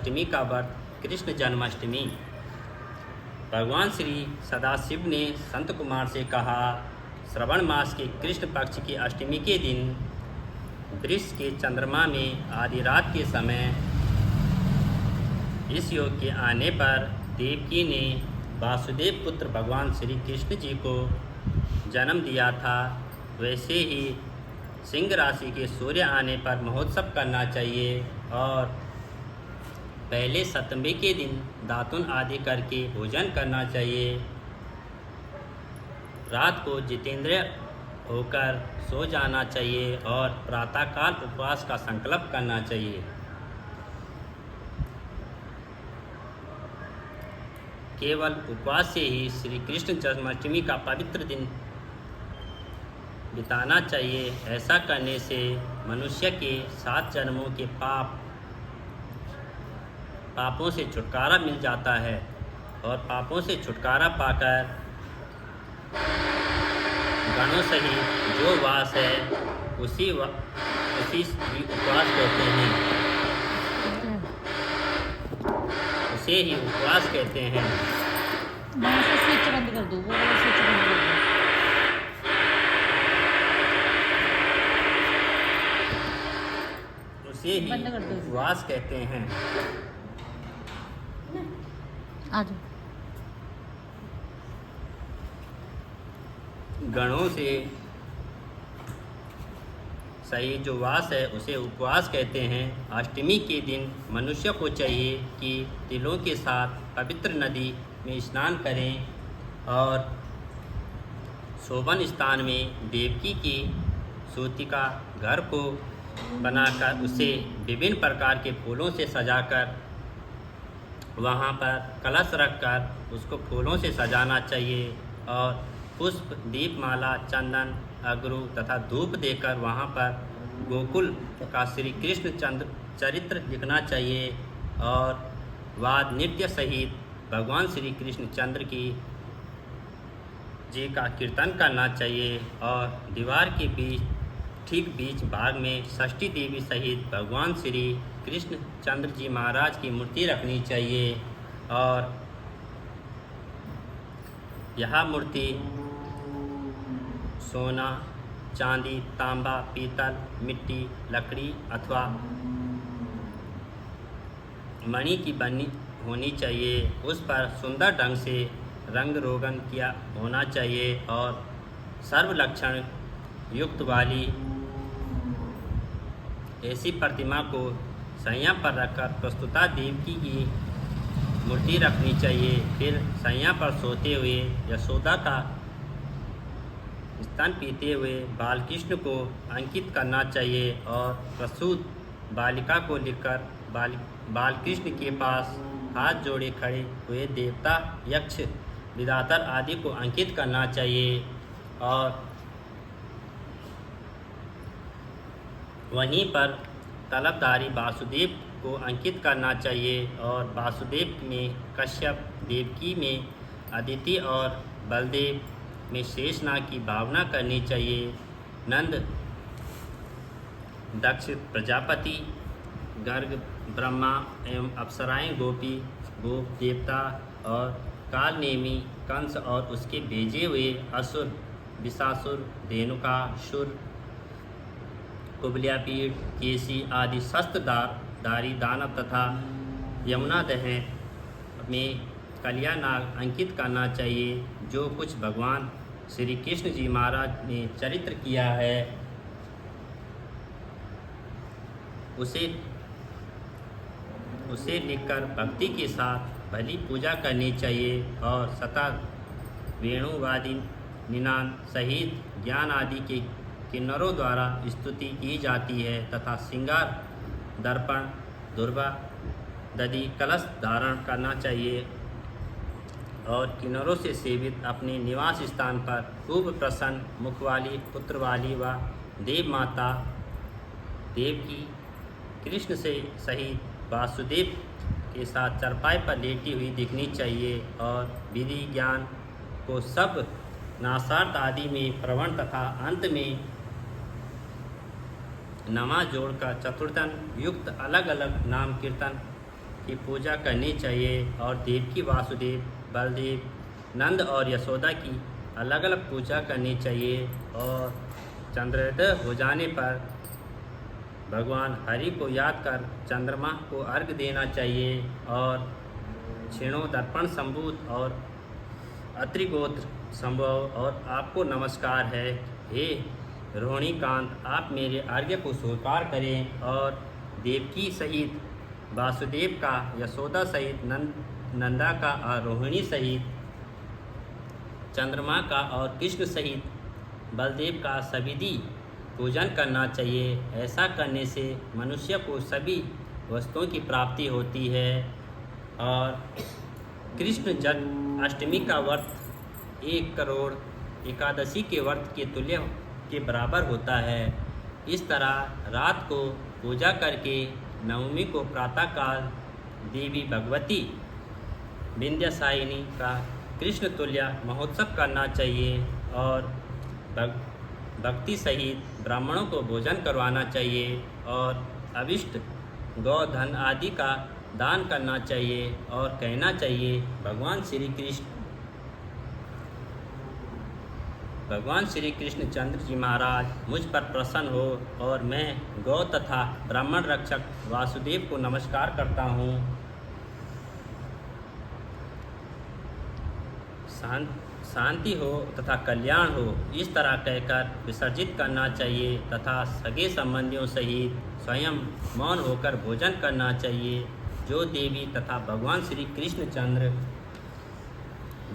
अष्टमी का व्रत कृष्ण जन्माष्टमी। भगवान श्री सदाशिव ने संत कुमार से कहा, श्रवण मास के कृष्ण पक्ष की अष्टमी के दिन वृष के चंद्रमा में आधी रात के समय इस योग के आने पर देवकी ने वासुदेव पुत्र भगवान श्री कृष्ण जी को जन्म दिया था। वैसे ही सिंह राशि के सूर्य आने पर महोत्सव करना चाहिए और पहले सप्तमी के दिन दातुन आदि करके भोजन करना चाहिए। रात को जितेंद्रिय होकर सो जाना चाहिए और प्रातःकाल उपवास का संकल्प करना चाहिए। केवल उपवास से ही श्री कृष्ण जन्माष्टमी का पवित्र दिन बिताना चाहिए। ऐसा करने से मनुष्य के 7 जन्मों के पापों से छुटकारा मिल जाता है और पापों से छुटकारा पाकर गणों सहित जो वास है उसी उपवास कहते हैं, उसे ही उपवास कहते हैं। स्विच बंद कर दो, वो वाला स्विच बंद कर दो। उसे ही उपवास कहते हैं। आ जाओ। गणों से सही जो वास है उसे उपवास कहते हैं। अष्टमी के दिन मनुष्य को चाहिए कि तिलों के साथ पवित्र नदी में स्नान करें और शोभन स्थान में देवकी की सूतिका घर को बनाकर उसे विभिन्न प्रकार के फूलों से सजाकर वहाँ पर कलश रखकर उसको फूलों से सजाना चाहिए और पुष्प, दीपमाला, चंदन, अगरू तथा धूप देकर वहाँ पर गोकुल का श्री कृष्ण चरित्र लिखना चाहिए और वाद नृत्य सहित भगवान श्री कृष्ण चंद्र की जी का कीर्तन करना चाहिए और दीवार के ठीक बीच भाग में षष्ठी देवी सहित भगवान श्री कृष्ण चंद्र जी महाराज की मूर्ति रखनी चाहिए और यह मूर्ति सोना, चांदी, तांबा, पीतल, मिट्टी, लकड़ी अथवा मणि की बनी होनी चाहिए। उस पर सुंदर ढंग से रंग रोगन किया होना चाहिए और सर्व लक्षण युक्त वाली ऐसी प्रतिमा को सैया पर रखकर प्रस्तुता देवकी की मूर्ति रखनी चाहिए। फिर सैया पर सोते हुए यशोदा का स्तन पीते हुए बालकृष्ण को अंकित करना चाहिए और प्रसूत बालिका को लिखकर बालकृष्ण के पास हाथ जोड़े खड़े हुए देवता, यक्ष, विधातर आदि को अंकित करना चाहिए और वहीं पर तलबधारी वासुदेव को अंकित करना चाहिए और वासुदेव में कश्यप, देवकी में अदिति और बलदेव में शेषनाग की भावना करनी चाहिए। नंद, दक्ष प्रजापति, गर्ग, ब्रह्मा एवं अप्सराएं, गोपी, गोप देवता और कालनेमी, कंस और उसके भेजे हुए असुर, विषासुर, धेनुका, शुर, कुबल्यापीड़, केसी आदि शस्त्रधारी दानव तथा यमुना दहन में कल्यानाग अंकित करना चाहिए। जो कुछ भगवान श्री कृष्ण जी महाराज ने चरित्र किया है उसे लिखकर भक्ति के साथ भली पूजा करनी चाहिए और सता वेणुवादी निनाद सहित ज्ञान आदि के किन्नरों द्वारा स्तुति की जाती है तथा श्रृंगार, दर्पण, दुर्वा दधि कलश धारण करना चाहिए और किन्नरों से सेवित अपने निवास स्थान पर खूब प्रसन्न मुख वाली, पुत्र वाली व देव माता देवकी कृष्ण से सहित वासुदेव के साथ चरपाई पर लेटी हुई दिखनी चाहिए और विधि ज्ञान को सब नासार्थ आदि में प्रवण तथा अंत में नमा जोड़कर चतुर्थन युक्त अलग अलग नाम कीर्तन की पूजा करनी चाहिए और देवकी, वासुदेव, बलदेव, नंद और यशोदा की अलग अलग पूजा करनी चाहिए। और चंद्रोदय हो जाने पर भगवान हरि को याद कर चंद्रमा को अर्घ देना चाहिए। और क्षीणों दर्पण संभूत और अत्रिगोत्र संभव और आपको नमस्कार है। हे रोहिणीकांत, आप मेरे अर्घ्य को स्वीकार करें और देवकी सहित वासुदेव का, यशोदा सहित नंदा का और रोहिणी सहित चंद्रमा का और कृष्ण सहित बलदेव का सविधि पूजन करना चाहिए। ऐसा करने से मनुष्य को सभी वस्तुओं की प्राप्ति होती है। और कृष्ण जन्म अष्टमी का व्रत 1 करोड़ एकादशी के व्रत के तुल्य के बराबर होता है। इस तरह रात को पूजा करके नवमी को प्रातःकाल देवी भगवती विंध्यसायिनी का कृष्ण तुल्य महोत्सव करना चाहिए और भक्ति सहित ब्राह्मणों को भोजन करवाना चाहिए और अभिष्ट गौ धन आदि का दान करना चाहिए और कहना चाहिए भगवान श्री कृष्ण चंद्र जी महाराज मुझ पर प्रसन्न हो और मैं गौ तथा ब्राह्मण रक्षक वासुदेव को नमस्कार करता हूँ। शांति हो तथा कल्याण हो, इस तरह कहकर विसर्जित करना चाहिए तथा सगे संबंधियों सहित स्वयं मौन होकर भोजन करना चाहिए। जो देवी तथा भगवान श्री कृष्णचंद्र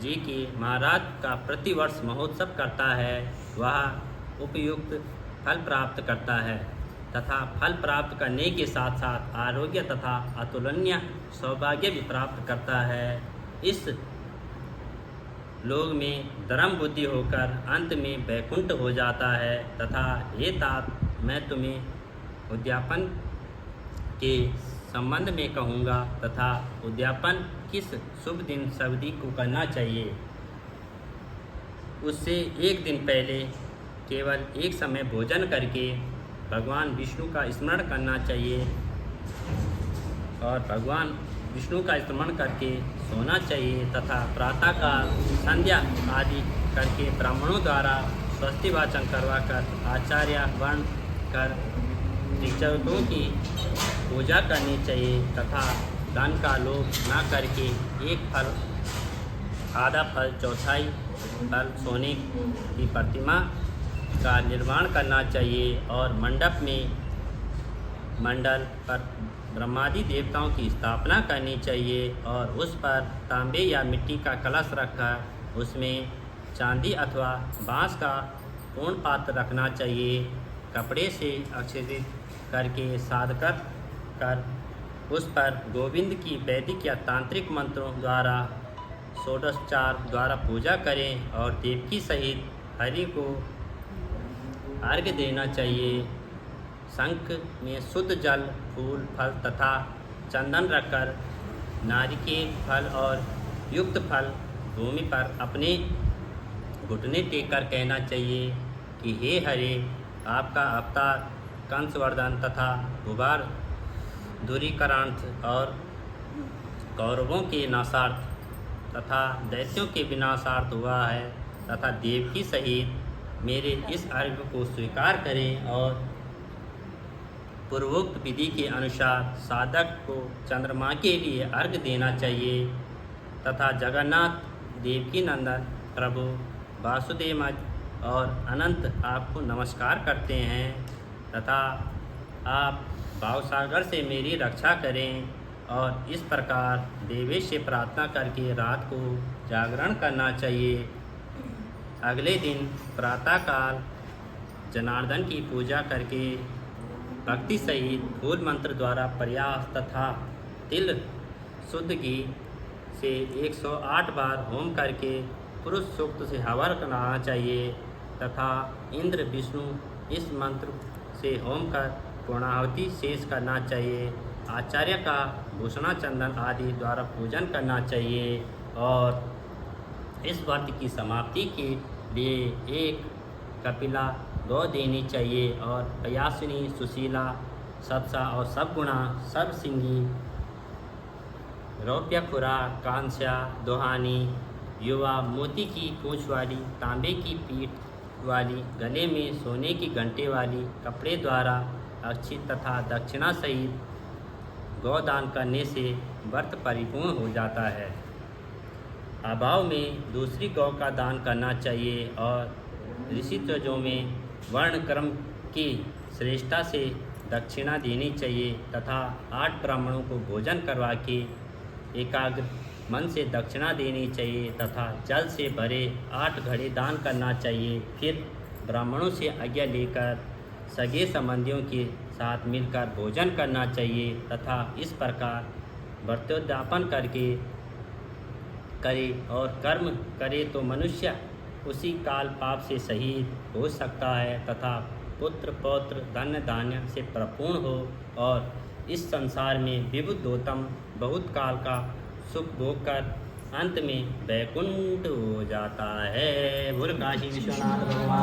जी के महाराज का प्रतिवर्ष महोत्सव करता है, वह उपयुक्त फल प्राप्त करता है तथा फल प्राप्त करने के साथ साथ आरोग्य तथा अतुलनीय सौभाग्य भी प्राप्त करता है। इस लोग में धर्म बुद्धि होकर अंत में वैकुंठ हो जाता है। तथा हे तात, मैं तुम्हें उद्यापन के संबंध में कहूँगा तथा उद्यापन किस शुभ दिन सविधि को करना चाहिए। उससे एक दिन पहले केवल एक समय भोजन करके भगवान विष्णु का स्मरण करना चाहिए और भगवान विष्णु का स्मरण करके सोना चाहिए तथा प्रातःकाल संध्या आदि करके ब्राह्मणों द्वारा स्वस्ति वाचन करवाकर आचार्य वर्ण कर ऋषियों की पूजा करनी चाहिए तथा धन का लोभ न करके एक फल, आधा फल, चौथाई फल सोने की प्रतिमा का निर्माण करना चाहिए और मंडप में मंडल पर ब्रह्मादि देवताओं की स्थापना करनी चाहिए और उस पर तांबे या मिट्टी का कलश रखकर उसमें चांदी अथवा बांस का पूर्ण पात्र रखना चाहिए। कपड़े से अक्षित करके साधकर कर उस पर गोविंद की वैदिक या तांत्रिक मंत्रों द्वारा षोडशोपचार द्वारा पूजा करें और देवकी सहित हरि को अर्घ्य देना चाहिए। शंख में शुद्ध जल, फूल, फल तथा चंदन रखकर नारिकेल फल और युक्त फल भूमि पर अपने घुटने टेककर कहना चाहिए कि हे हरे, आपका अवतार कंसवर्धन तथा भूभार दूरीकरणार्थ और कौरवों के नाशार्थ तथा दैत्यों के विनाशार्थ हुआ है तथा देवकी सहित मेरे इस अर्घ्य को स्वीकार करें। और पूर्वोक्त विधि के अनुसार साधक को चंद्रमा के लिए अर्घ्य देना चाहिए तथा जगन्नाथ, देवकी नंदन प्रभु वासुदेव और अनंत आपको नमस्कार करते हैं तथा आप भावसागर से मेरी रक्षा करें। और इस प्रकार देवेश से प्रार्थना करके रात को जागरण करना चाहिए। अगले दिन प्रातःकाल जनार्दन की पूजा करके भक्ति सहित फूल मंत्र द्वारा प्रयास तथा तिल शुद्ध घी से 108 बार होम करके पुरुष सूक्त से हवन कराना चाहिए तथा इंद्र विष्णु इस मंत्र से होम कर पूर्णाहुति शेष करना चाहिए। आचार्य का भूषणा चंदन आदि द्वारा पूजन करना चाहिए और इस व्रत की समाप्ति के लिए एक कपिला गौ देनी चाहिए और पयासिनी, सुशीला, सत्सा और सबगुणा, सब सिंगी रौप्य खुराक, कांस्या, दोहानी, युवा, मोती की पूंछ वाली, तांबे की पीठ वाली, गले में सोने की घंटे वाली, कपड़े द्वारा अक्षित तथा दक्षिणा सहित गौदान करने से व्रत परिपूर्ण हो जाता है। अभाव में दूसरी गौ का दान करना चाहिए और ऋषित्वजों में वर्ण क्रम की श्रेष्ठता से दक्षिणा देनी चाहिए तथा 8 ब्राह्मणों को भोजन करवा के एकाग्र मन से दक्षिणा देनी चाहिए तथा जल से भरे 8 घड़े दान करना चाहिए। फिर ब्राह्मणों से आज्ञा लेकर सगे संबंधियों के साथ मिलकर भोजन करना चाहिए तथा इस प्रकार व्रतोद्यापन करके करे और कर्म करे तो मनुष्य उसी काल पाप से शहीद हो सकता है तथा पुत्र पौत्र धन धान्य से परिपूर्ण हो और इस संसार में विबुद्धोत्तम बहुत काल का सुख भोग कर अंत में वैकुंठ हो जाता है। बोल काशी विश्वनाथ भगवान।